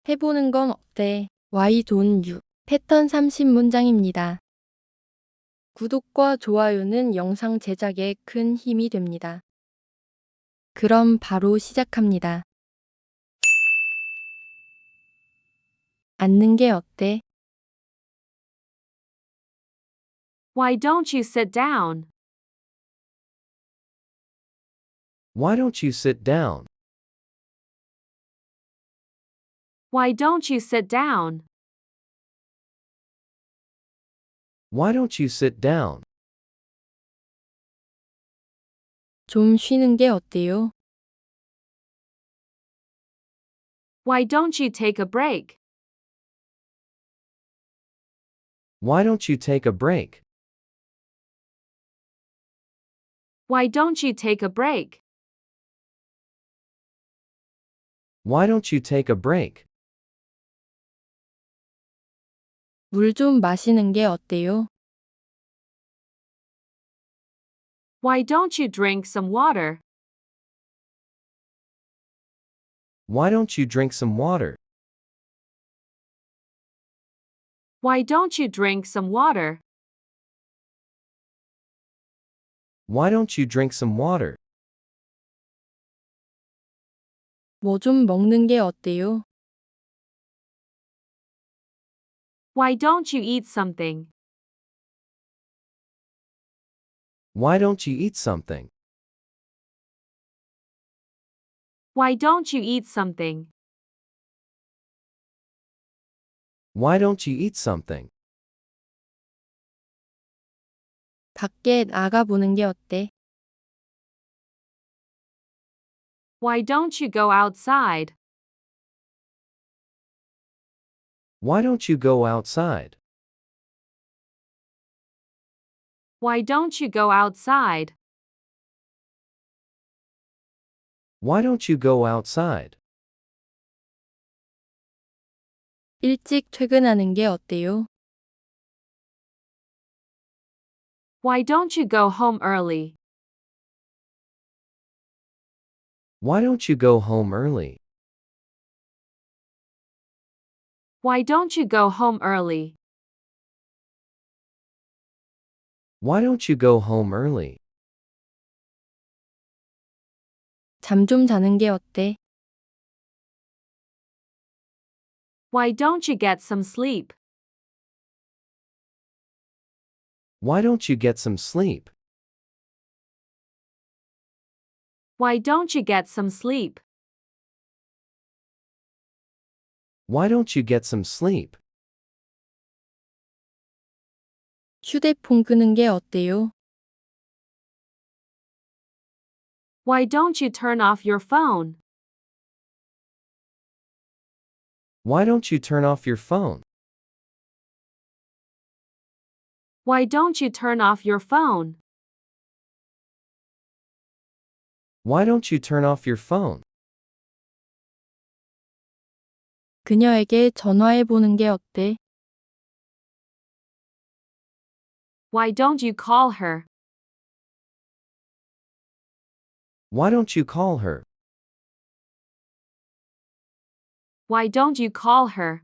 해보는 건 어때? Why don't you? 패턴 30문장입니다. 구독과 좋아요는 영상 제작에 큰 힘이 됩니다. 그럼 바로 시작합니다. 앉는 게 어때? Why don't you sit down? Why don't you sit down? Why don't you sit down? Why don't you sit down? 좀 쉬는 게 어때요? Why don't you take a break? Why don't you take a break? Why don't you take a break? Why don't you take a break? 물 좀 마시는 게 어때요? Why don't you drink some water? Why don't you drink some water? Why don't you drink some water? Why don't you drink some water? 뭐 좀 먹는 게 어때요? Why don't you eat something? Why don't you eat something? Why don't you eat something? Why don't you eat something? 밖에 나가보는 게 어때? Why don't you go outside? Why don't you go outside? Why don't you go outside? Why don't you go outside? 일찍 퇴근하는 게 어때요? Why don't you go home early? Why don't you go home early? Why don't you go home early? Why don't you go home early? 잠 좀 자는 게 어때? Why don't you get some sleep? Why don't you get some sleep? Why don't you get some sleep? Why don't you get some sleep? 휴대폰 끄는 게 어때요? Why don't you turn off your phone? Why don't you turn off your phone? Why don't you turn off your phone? Why don't you turn off your phone? 그녀에게 전화해보는 게 어때? Why don't you call her? Why don't you call her? Why don't you call her?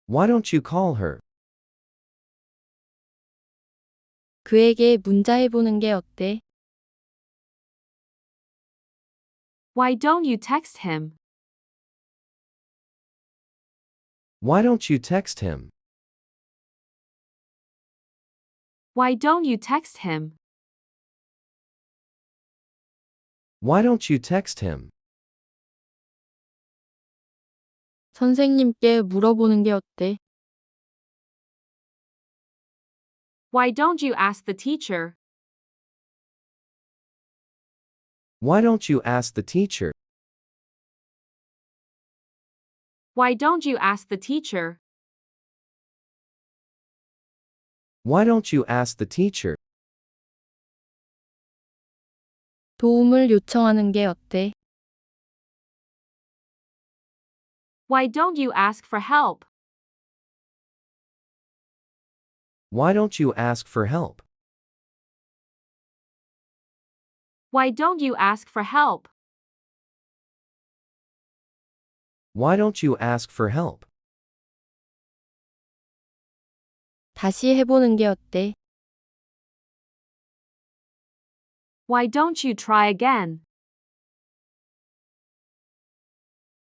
Why don't you call her? 그에게 문자해보는 게 어때? Why don't you text him? Why don't you text him? Why don't you text him? Why don't you text him? 선생님께 물어보는 게 어때? Why don't you ask the teacher? Why don't you ask the teacher? Why don't you ask the teacher? Why don't you ask the teacher? 도움을 요청하는 게 어때? Why don't you ask for help? Why don't you ask for help? Why don't you ask for help? Why don't you ask for help? 다시 해보는 게 어때? Why don't you try again?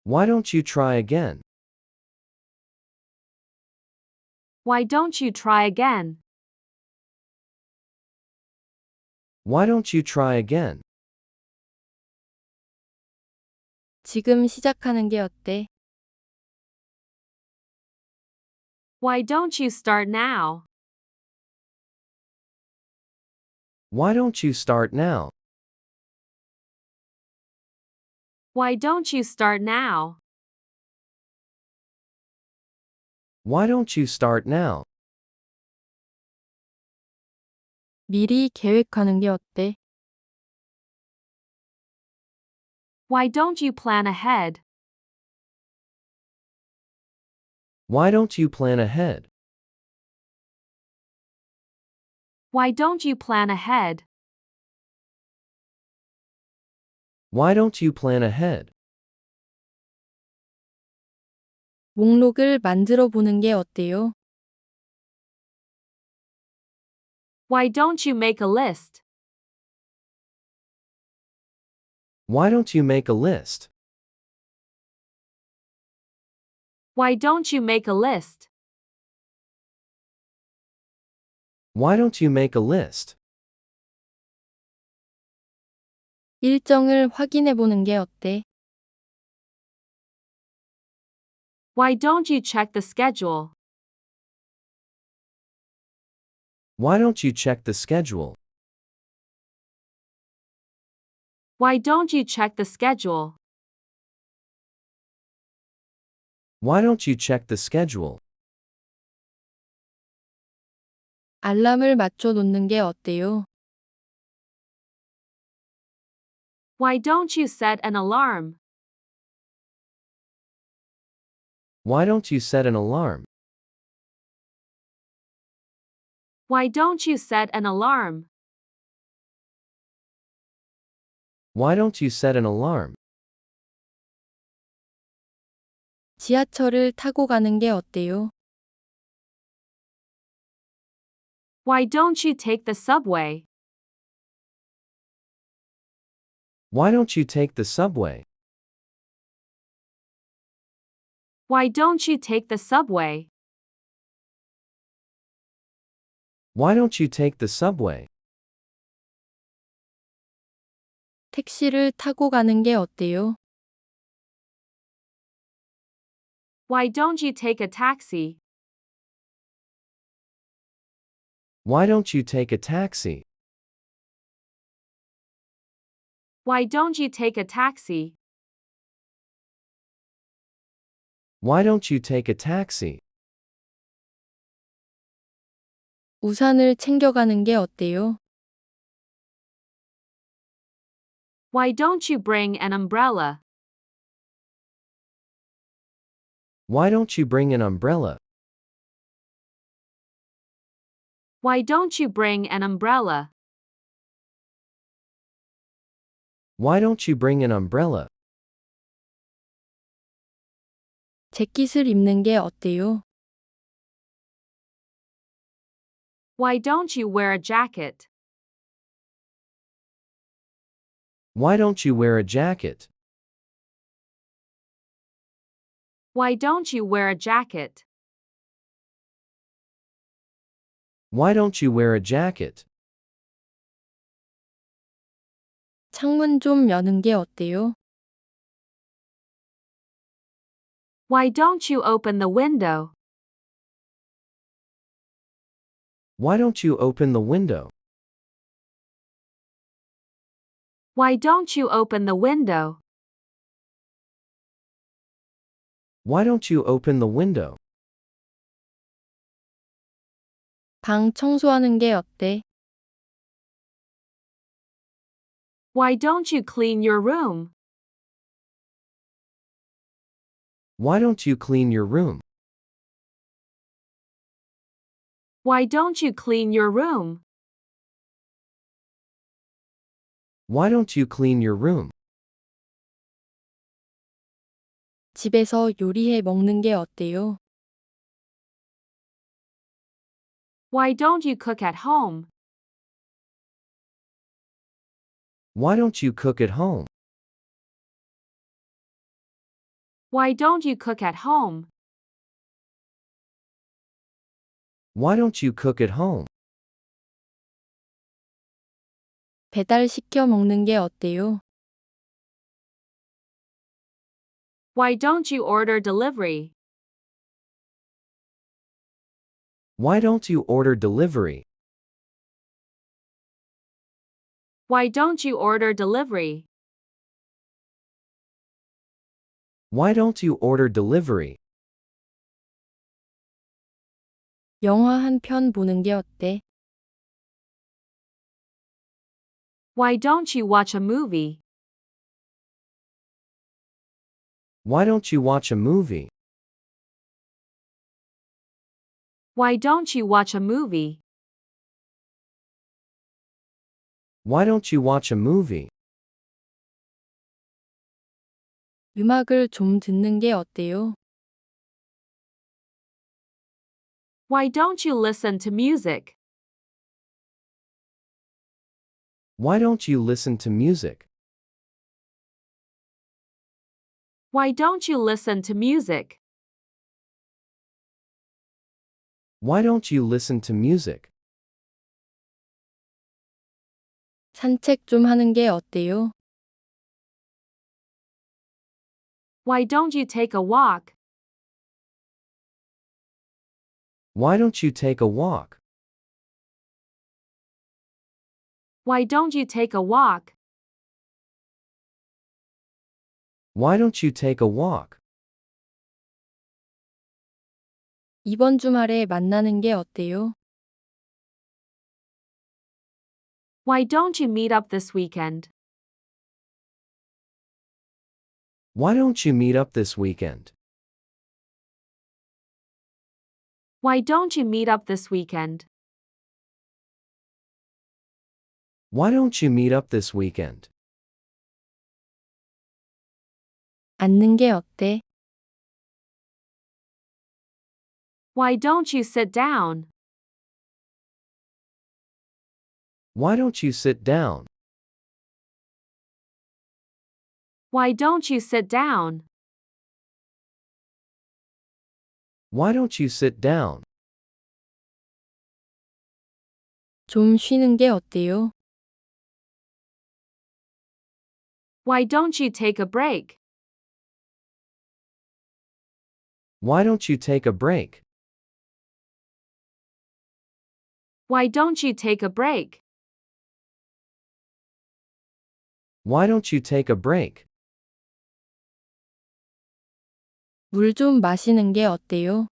Why don't you try again? Why don't you try again? Why don't you try again? 지금 시작하는 게 어때? Why don't you start now? Why don't you start now? Why don't you start now? Why don't you start now? 미리 계획하는 게 어때? Why don't you plan ahead? Why don't you plan ahead? Why don't you plan ahead? Why don't you plan ahead? 목록을 만들어 보는 게 어때요? Why don't you make a list? Why don't you make a list? Why don't you make a list? Why don't you make a list? 일정을 확인해 보는 게 어때? Why don't you check the schedule? Why don't you check the schedule? Why don't you check the schedule? Why don't you check the schedule? 알람을 맞춰 놓는 게 어때요? Why don't you set an alarm? Why don't you set an alarm? Why don't you set an alarm? Why don't you set an alarm? 지하철을 타고 가는 게 어때요? Why don't you take the subway? Why don't you take the subway? Why don't you take the subway? Why don't you take the subway? 택시를 타고 가는 게 어때요? Why don't you take a taxi? Why don't you take a taxi? Why don't you take a taxi? Why don't you take a taxi? 우산을 챙겨가는 게 어때요? Why don't you bring an umbrella? Why don't you bring an umbrella? Why don't you bring an umbrella? Why don't you bring an umbrella? 재킷을 입는 게 어때요? Why don't you wear a jacket? Why don't you wear a jacket? Why don't you wear a jacket? Why don't you wear a jacket? 창문 좀 여는 게 어때요? Why don't you open the window? Why don't you open the window? Why don't you open the window? Why don't you open the window? 방 청소하는 게 어때? Why don't you clean your room? Why don't you clean your room? Why don't you clean your room? Why don't you clean your room? 집에서 요리해 먹는 게 어때요? Why don't you cook at home? Why don't you cook at home? Why don't you cook at home? Why don't you cook at home? 배달시켜 먹는 게 어때요? Why don't you order delivery? Why don't you order delivery? Why don't you order delivery? Why don't you order delivery? 영화 한 편 보는 게 어때? Why don't you watch a movie? Why don't you watch a movie? Why don't you watch a movie? Why don't you watch a movie? 음악을 좀 듣는 게 어때요? Why don't you listen to music? Why don't you listen to music? Why don't you listen to music? Why don't you listen to music? 산책 좀 하는 게 어때요? Why don't you take a walk? Why don't you take a walk? Why don't you take a walk? Why don't you take a walk? 이번 주말에 만나는 게 어때요? Why don't you meet up this weekend? Why don't you meet up this weekend? Why don't you meet up this weekend? Why don't you meet up this weekend? 앉는 게 어때? Why don't you sit down? Why don't you sit down? Why don't you sit down? Why don't you sit down? 좀 쉬는 게 어때요? Why don't you take a break? Why don't you take a break? Why don't you take a break? Why don't you take a break? 물 좀 마시는 게 어때요?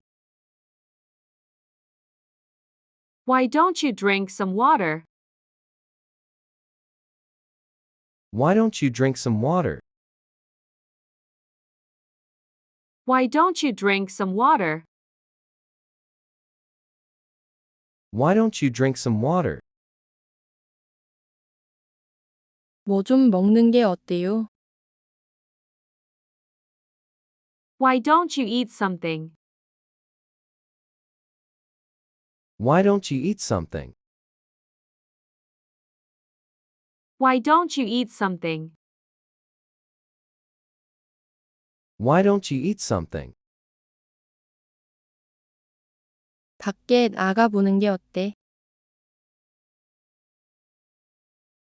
Why don't you drink some water? Why don't you drink some water? Why don't you drink some water? Why don't you drink some water? 뭐 좀 먹는 게 어때요? Why don't you eat something? Why don't you eat something? Why don't you eat something? Why don't you eat something? 밖에 나가보는 게 어때?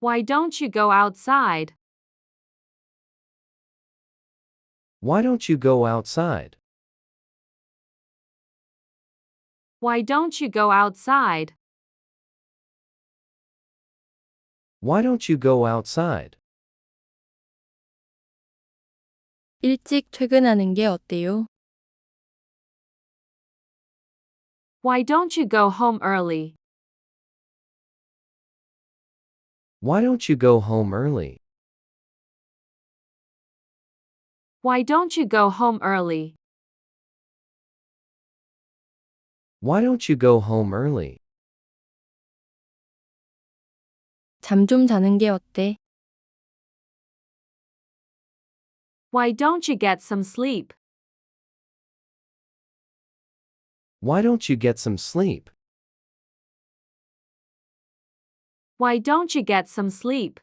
Why don't you go outside? Why don't you go outside? Why don't you go outside? Why don't you go outside? 일찍 퇴근하는 게 어때요? Why don't you go home early? Why don't you go home early? Why don't you go home early? Why don't you go home early? 잠 좀 자는 게 어때? Why don't you get some sleep? Why don't you get some sleep? Why don't you get some sleep?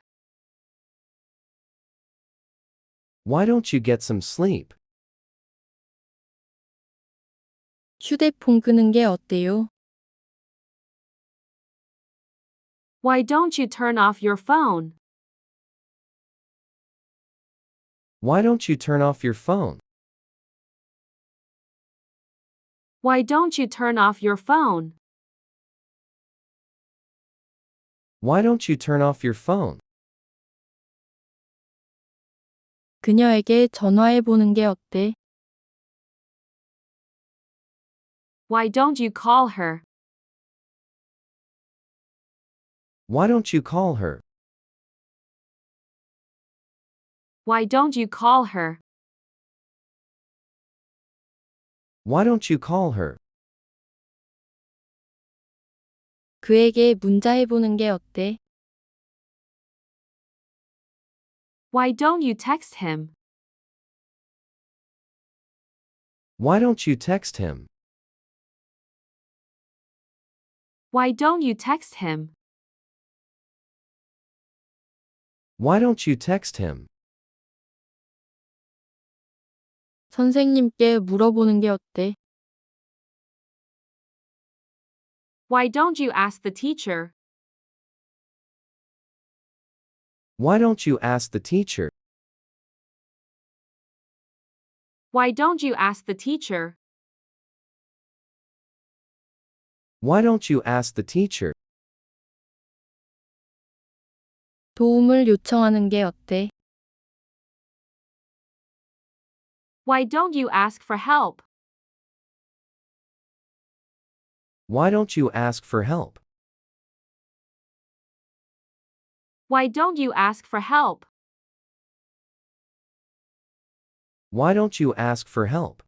Why don't you get some sleep? 휴대폰 끄는 게 어때요? Why don't you turn off your phone? Why don't you turn off your phone? Why don't you turn off your phone? Why don't you turn off your phone? 그녀에게 전화해 보는 게 어때? Why don't you call her? Why don't you call her? Why don't you call her? Why don't you call her? 그에게 문자해 보는 게 어때? Why don't you text him? Why don't you text him? Why don't you text him? Why don't you text him? 선생님께 물어보는 게 어때? Why don't you ask the teacher? Why don't you ask the teacher? Why don't you ask the teacher? Why don't you ask the teacher? 도움을 요청하는 게 어때? Why don't you ask for help? Why don't you ask for help? Why don't you ask for help? Why don't you ask for help?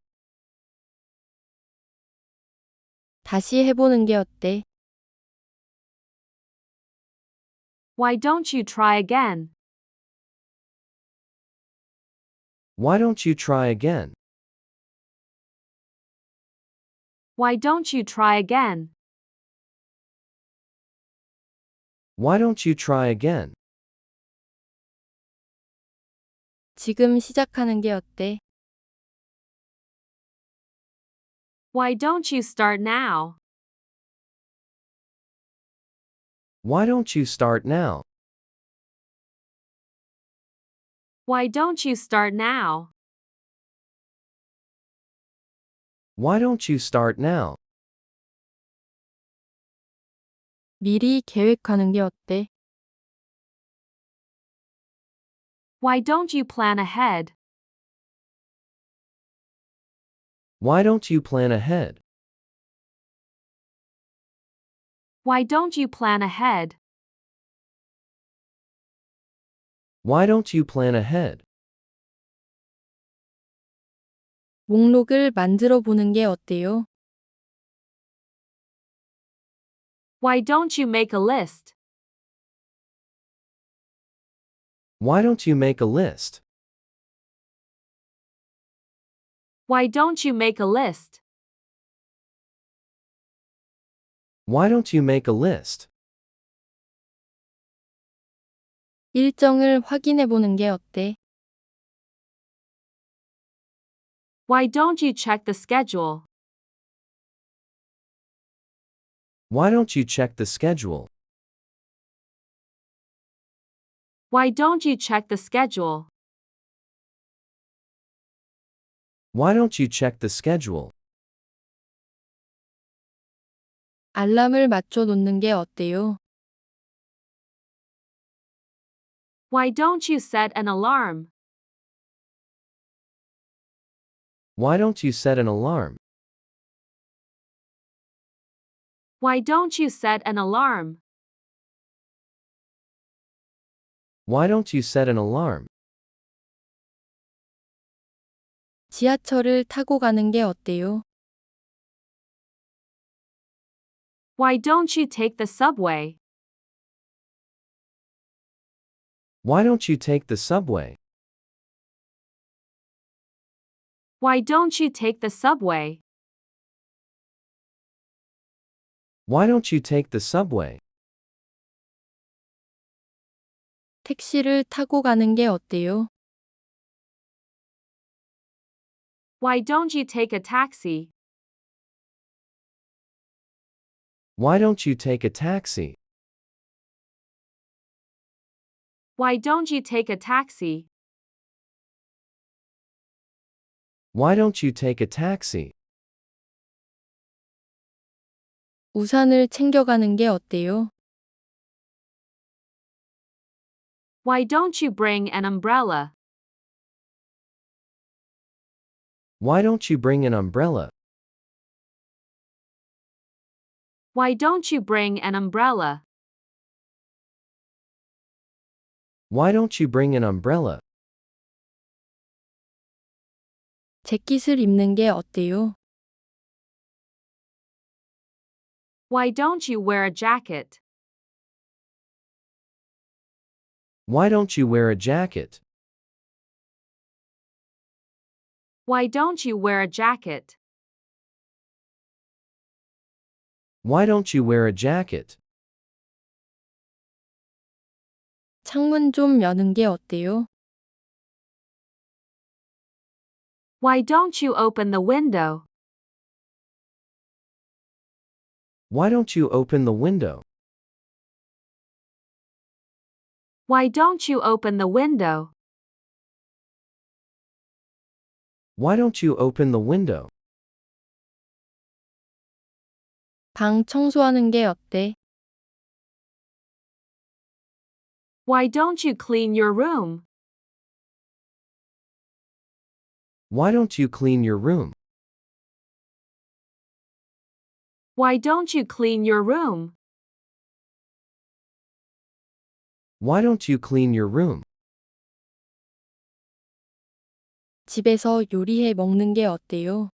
다시 해보는 게 어때? Why don't you try again? Why don't you try again? Why don't you try again? Why don't you try again? 지금 시작하는 게 어때? Why don't you start now? Why don't you start now? Why don't you start now? Why don't you start now? 미리 계획하는 게 어때? Why don't you plan ahead? Why don't you plan ahead? Why don't you plan ahead? Why don't you plan ahead? 목록을 만들어 보는 게 어때요? Why don't you make a list? Why don't you make a list? Why don't you make a list? Why don't you make a list? 일정을 확인해 보는 게 어때? Why don't you check the schedule? Why don't you check the schedule? Why don't you check the schedule? Why don't you check the schedule? 알람을 맞춰 놓는 게 어때요? Why don't you set an alarm? Why don't you set an alarm? Why don't you set an alarm? Why don't you set an alarm? 지하철을 타고 가는 게 어때요? Why don't you take the subway? Why don't you take the subway? Why don't you take the subway? Why don't you take the subway? 택시를 타고 가는 게 어때요? Why don't you take a taxi? Why don't you take a taxi? Why don't you take a taxi? Why don't you take a taxi? 우산을 챙겨가는 게 어때요? Why don't you bring an umbrella? Why don't you bring an umbrella? Why don't you bring an umbrella? Why don't you bring an umbrella? 재킷을 입는 게 어때요? Why don't you wear a jacket? Why don't you wear a jacket? Why don't you wear a jacket? Why don't you wear a jacket? 창문 좀 여는 게 어때요? Why don't you open the window? Why don't you open the window? Why don't you open the window? Why don't you open the window? 방 청소하는 게 어때? Why don't you clean your room? Why don't you clean your room? Why don't you clean your room? Why don't you clean your room? 집에서 요리해 먹는 게 어때요?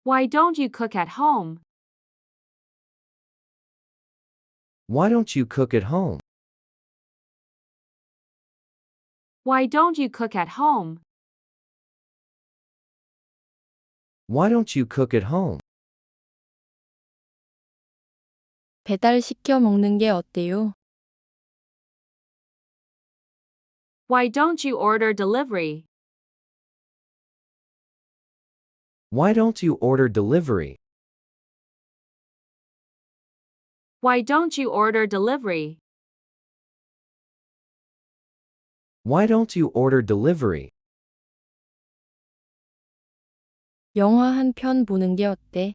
Why don't you cook at home? Why don't you cook at home? Why don't you cook at home? Why don't you cook at home? 배달시켜 먹는 게 어때요? Why don't you order delivery? Why don't you order delivery? Why don't you order delivery? Why don't you order delivery? 영화 한 편 보는 게 어때?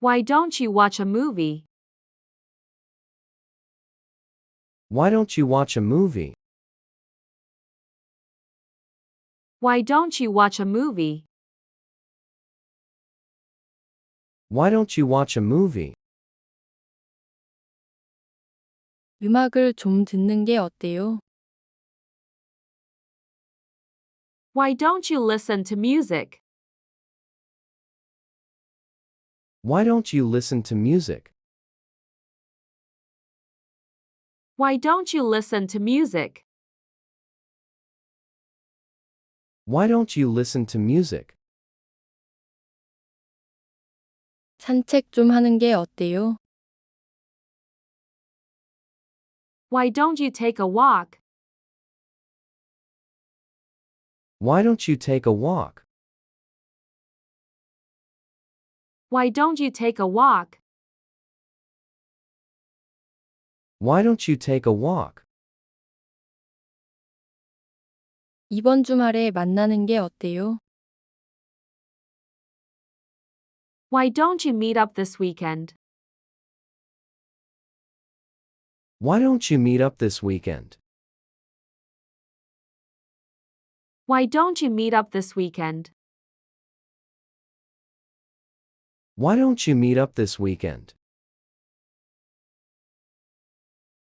Why don't you watch a movie? Why don't you watch a movie? Why don't you watch a movie? Why don't you watch a movie? 음악을 좀 듣는 게 어때요? Why don't you listen to music? Why don't you listen to music? Why don't you listen to music? Why don't you listen to music? 산책 좀 하는 게 어때요? Why don't you take a walk? Why don't you take a walk? Why don't you take a walk? Why don't you take a walk? 이번 주말에 만나는 게 어때요? Why don't you meet up this weekend? Why don't you meet up this weekend? Why don't you meet up this weekend? Why don't you meet up this weekend?